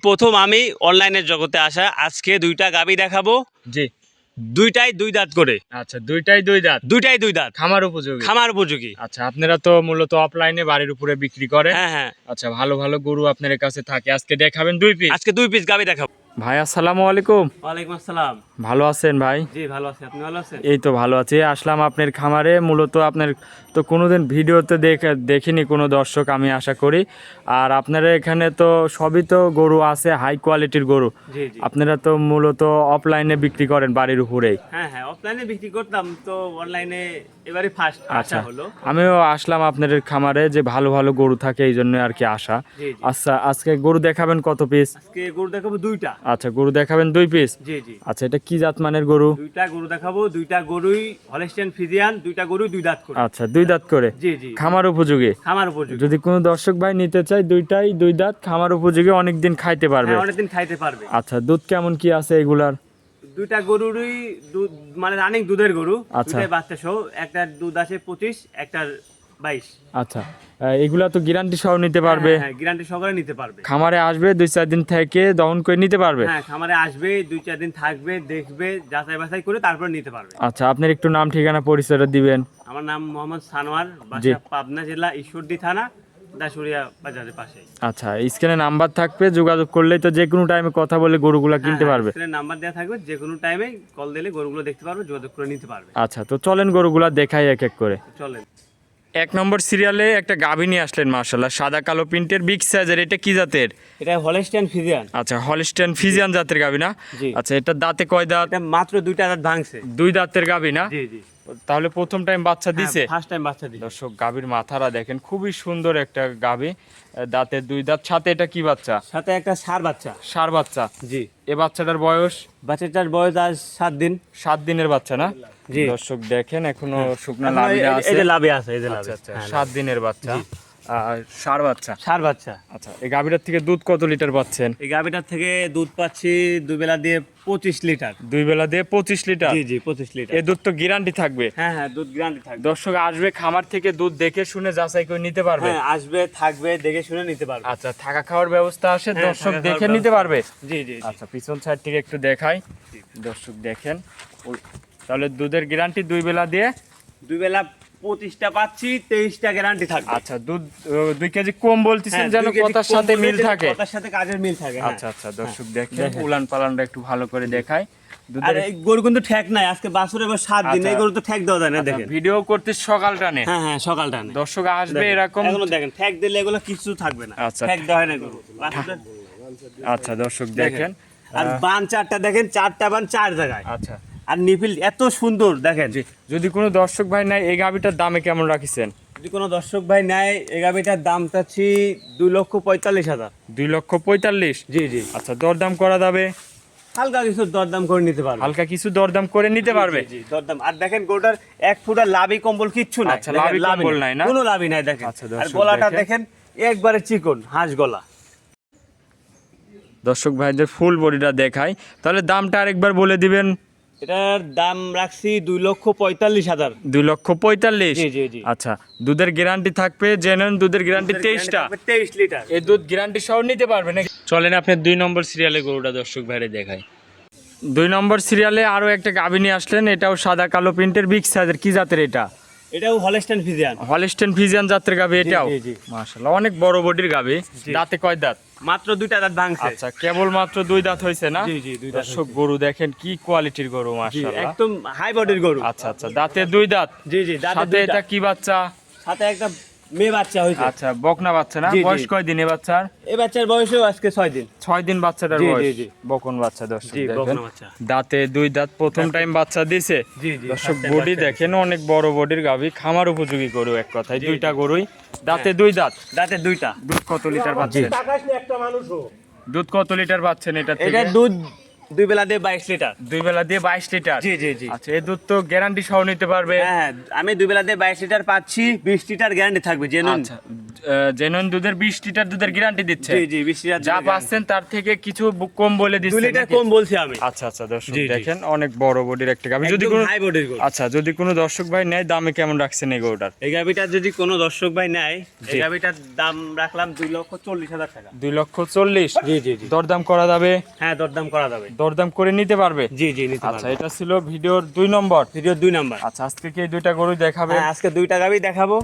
প্রথম আমি অনলাইনের জগতে আসা। আজকে দুইটা গাভী দেখাবো, জি। দুইটাই দুই দাঁত করে। আচ্ছা, দুইটাই দুই দাঁত, দুইটাই দুই দাঁত, খামার উপযোগী। খামার উপযোগী। আচ্ছা, আপনারা তো মূলত অফলাইনে বাড়ির উপরে বিক্রি করেন। হ্যাঁ হ্যাঁ, আচ্ছা, ভালো ভালো গরু আপনার কাছে থাকে, আজকে দেখাবেন দুই পিস। আজকে দুই পিস গাভী দেখাবো। ভাই আসসালামু আলাইকুম। ওয়ালাইকুম আসসালাম। ভালো আছেন ভাই? জি ভালো আছি, আপনি ভালো আছেন? এই তো ভালো আছি। আসলাম আপনার খামারে, মূলত আপনার তো কোনোদিন ভিডিওতে দেখিনি কোনো দর্শক, আমি আশা করি। আর আপনারা এখানে তো সবই তো গরু আছে, হাই কোয়ালিটির গরু। জি জি। আপনারা তো মূলত অফলাইনে বিক্রি করেন বাড়ির উপরেই। হ্যাঁ হ্যাঁ, অফলাইনে বিক্রি করতাম, তো অনলাইনে এবারে ফার্স্ট আসা আচ্ছা, হলো। আমিও আসলাম আপনাদের খামারে, যে ভালো ভালো গরু থাকে এই জন্য আর কি আসা। জি জি। আচ্ছা, আজকে গরু দেখাবেন কত পিস? আজকে গরু দেখাবো দুইটা। আচ্ছা, গরু দেখাবেন দুই পিস। জি জি। আচ্ছা, এটা কি জাত মানের গরু? দুইটা গরু দেখাবো, দুইটা গরুই হলস্টাইন ফ্রিজিয়ান, দুইটা গরুই দুই দাঁত করে। আচ্ছা, দুই দাঁত করে, জি জি। খামার উপযোগী। খামার উপযোগী। যদি কোনো দর্শক ভাই নিতে চায়, দুইটাই দুই দাঁত, খামার উপযোগী, অনেকদিন খাইতে পারবে। হ্যাঁ, অনেকদিন খাইতে পারবে। আচ্ছা, দুধ কেমন কি আছে এগুলার? দুইটা গরুরই দুধ মানে রানিং দুধের গরু। আচ্ছা। দুইটাই বাচ্চা সহ, একটার দুধ আছে 25, একটার 22। আচ্ছা, এগুলা তো গ্যারান্টি সহ নিতে পারবে? হ্যাঁ, গ্যারান্টি সহকারে নিতে পারবে। খামারে আসবে 2-4 দিন থেকে দহন করে নিতে পারবে? হ্যাঁ, খামারে আসবে, 2-4 দিন থাকবে, দেখবে, যাচাই বাছাই করে তারপর নিতে পারবে। আচ্ছা, আপনার একটু নাম ঠিকানা পরিচয়টা দিবেন। আমার নাম মোহাম্মদ সানোয়ার, জি। বাসা পাবনা জেলা ঈশ্বরদী থানা, দাসুরিয়া বাজারের পাশে। আচ্ছা, স্ক্রিনে নাম্বার থাকবে, যোগাযোগ করলেই তো যে কোনো টাইমে কথা বলে গরুগুলা কিনতে পারবে। নাম্বার দেওয়া থাকবে, যে কোনো টাইমে কল দিলে গরুগুলো দেখতে পারবে, যোগাযোগ করে নিতে পারবে। আচ্ছা, তো চলেন গরুগুলা দেখাই এক এক করে। চলেন। 1 নম্বর সিরিয়ালে একটা গাভী নিয়ে আসলেন, মাশাআল্লাহ, সাদা কালো প্রিন্টের, বিগ সাইজের। এটা কি জাতের? এটা হলস্টাইন ফ্রিজিয়ান। আচ্ছা, হলস্টাইন ফ্রিজিয়ান জাতের গাভী না? জি। আচ্ছা, এটা দাঁতে কয় দাঁত? এটা মাত্র দুইটা দাঁত ভাঙছে। দুই দাঁতের গাভী না? জি জি। তাহলে প্রথম টাইম বাচ্চা দিছে? ফার্স্ট টাইম বাচ্চা দিছে। দর্শক, গাভীর মাথারা দেখেন, খুবই সুন্দর একটা গাভী, দাঁতে দুই দাঁত। সাথে এটা কি বাচ্চা? সাথে একটা ষাঁড় বাচ্চা। ষাঁড় বাচ্চা। জি। এ বাচ্চাটার বয়স? বাচ্চাটার বয়স আজ 7 দিন। 7 দিনের বাচ্চা না? জি। দর্শক দেখেন, এখনো শুকনা এখন লাভিয়া এই আছে। যে লাভে আছে, এই যে লাভে। আচ্ছা আচ্ছা, 7 দিনের বাচ্চা, ষাঁড় বাচ্চা। ষাঁড় বাচ্চা। আচ্ছা, এই গাভীটার থেকে দুধ কত লিটার পাচ্ছেন? এই গাভিটার থেকে দুধ পাচ্ছি দুই বেলা দিয়ে 25 লিটার। দুই বেলা দিয়ে 25 লিটার? জি জি, 25 লিটার। এই দুধ তো গ্যারান্টি থাকবে? হ্যাঁ হ্যাঁ, দুধ গ্যারান্টি থাকবে। দর্শক আসবে খামার থেকে দুধ দেখে শুনে যাচাই করে নিতে পারবে? হ্যাঁ, আসবে, থাকবে, দেখে শুনে নিতে পারবে। আচ্ছা, থাকা খাওয়ার ব্যবস্থা আছে, হ্যাঁ, দর্শক থাকা দেখে খাওয়ার নিতে পারবে? জি জি। আচ্ছা, পিছন সাইড থেকে একটু দেখাই, দর্শক দেখেন। তাহলে দুধের গ্যারান্টি দুই বেলা দিয়ে? দুই বেলা 25টা পাচ্ছি, 23টা গ্যারান্টি থাকবে। আচ্ছা, দুধ 2 কেজি কম বলতেছেন, হ্যাঁ, যেন 2 কেজি কথার কম সাথে বলতে মিল যেন থাকে। কথার সাথে কাজের মিল থাকে। হ্যাঁ। আচ্ছা আচ্ছা, দর্শক দেখেন, উলান পালানটা একটু ভালো করে দেখাই। আর দুধের এই গরু কিন্তু ঠেক নাই, আজকে বাছুর এবার 7 দিন, আচ্ছা। এই গরু তো ঠেক দেওয়া যায় না, দেখেন। ভিডিও করতে সকাল টানে। হ্যাঁ হ্যাঁ, সকালটা নেই। দর্শক আসবে দেখেন, এরকম। এখনো দেখেন, ঠেক দিলে এগুলো কিছু থাকবে না। আচ্ছা। ঠেক দেওয়া হয় না গরু। বাছুরটা আচ্ছা, দর্শক দেখেন। আর বান 4টা দেখেন, 4টা বান 4 জায়গায়। আচ্ছা, আর নিপিল এত সুন্দর দেখেন। যদি কোনো দর্শক ভাই নাই, এই গাভিটার দামে কেমন রাখিছেন? যদি কোনো দর্শক ভাই নেয়, এই গাভিটার দাম চাচ্ছি 2,45,000। 2,45,000? জি জি। আচ্ছা, দরদাম করা যাবে? হালকা কিছু দরদাম করে নিতে পারবে। হালকা কিছু দরদাম করে নিতে পারবে? জি, দরদাম। আর দেখেন গরুটার 1 ফুটা লাভি কম্বল কিচ্ছু নাই। আচ্ছা, দেখেন, লাভি কম্বল নাই না? কোনো লাভি নাই দেখেন। আচ্ছা, আর দর্শক গলাটা দেখেন। দেখেন একবারে চিকন, হাঁস গলা। দর্শক ভাইদের ফুল বডিটা দেখাই, তাহলে দামটা আরেকবার বলে দিবেন। এটার দাম রাখছি 2,45,000। 2,45,000? জি জি জি। আচ্ছা, দুধের গ্যারান্টি থাকবে, জেনুইন দুধের গ্যারান্টি 23টা? 23 লিটার। এই দুধ গ্যারান্টি সহ নিতে পারবে নাকি? চলেন আপনি 2 নম্বর সিরিয়ালে গরুটা দর্শক ভাইরে দেখাই। 2 নম্বর সিরিয়ালে আরো একটা গাভী নিয়ে আসলেন, এটাও সাদা কালো প্রিন্টের, বিগ সাইজের। কি জাতের এটা? এটাও হলস্টাইন ফ্রিজিয়ান। হলস্টাইন ফ্রিজিয়ান জাতের গাভী এটাও? জি, জি। মাশাআল্লাহ, অনেক বড় বডির গাভী। দাঁতে কয় দাঁত? মাত্র 2টা দাঁত ভাঙছে। আচ্ছা, কেবল মাত্র 2 দাঁত হয়েছে না? জি, জি, 2 দাঁত দর্শক গরু দেখেন কি কোয়ালিটির গরু, জি, মাশাআল্লাহ। একদম হাই বডির গরু। আচ্ছা আচ্ছা, দাঁতে 2 দাঁত। জি জি, দাঁতে সাথে 2টা। এটা কি বাচ্চা? সাথে একটা মেয়ে বাচ্চা হয়েছে। আচ্ছা, বকনা বাচ্চা না? জি, জি। বয়স কয় দিনে বাচ্চার? এই বাচ্চার বয়সও আজকে 6 দিন। 6 দিন বাচ্চাটার জি, বয়স। জি, জি। বকন বাচ্চা, দর্শক জি, দেখেন। বকনা বাচ্চা। দাঁতে 2 দাঁত, প্রথম টাইম বাচ্চা দিছে। জি, জি, দর্শক first time বডি বাচ্চা দেখেন, অনেক বড় বডির গাভী, খামার উপযোগী গরু এক কথায়। জি, 2টা জি। গরুই দাঁতে 2 দাঁত। দাঁতে 2টা। দুধ কত লিটার পাচ্ছেন? দুধ কত লিটার পাচ্ছেন এটা থেকে? এটা দুধ দুই বেলা দিয়ে 22 লিটার। 2 বেলা দিয়ে 22 লিটার। জি জি জি। আচ্ছা, এই দুধ তো গ্যারান্টি সহ নিতে পারবে? হ্যাঁ হ্যাঁ, আমি দুই বেলা দিয়ে 22 লিটার পাচ্ছি, 20 লিটার গ্যারান্টি থাকবে জেনুইন। আচ্ছা, জেনুইন দুধের 20 লিটার দুধের গ্যারান্টি দিচ্ছে? জি জি, 20 লিটার যা পাচ্ছেন তার থেকে কিছু কম বলে 2 দিচ্ছেন লিটার নাকি? কম বলছি আমি। আচ্ছা আচ্ছা, দর্শক জি, জি। দেখেন অনেক বড় বডির একটা গাভী। যদি কোনো হাই বডির গরু। আচ্ছা, যদি কোনো দর্শক ভাই নেয়, দামে কেমন রাখছেন এই গরুটার? এই গাভিটার যদি কোনো দর্শক ভাই নেয়, জি। এই গাভিটার দাম রাখলাম 2,40,000 টাকা। 2,40,000? জি জি জি। দরদাম করা যাবে? হ্যাঁ, দরদাম করা যাবে। দরদাম করে নিতে পারবে? জি জি, নিতে আচ্ছা, পারবে। এটা ছিল ভিডিওর 2 নম্বর। Video 2 number. আচ্ছা, আজকে কি এই দুইটা গরুই দেখাবে? হ্যাঁ, আজকে দুইটা গাভি দেখাবো।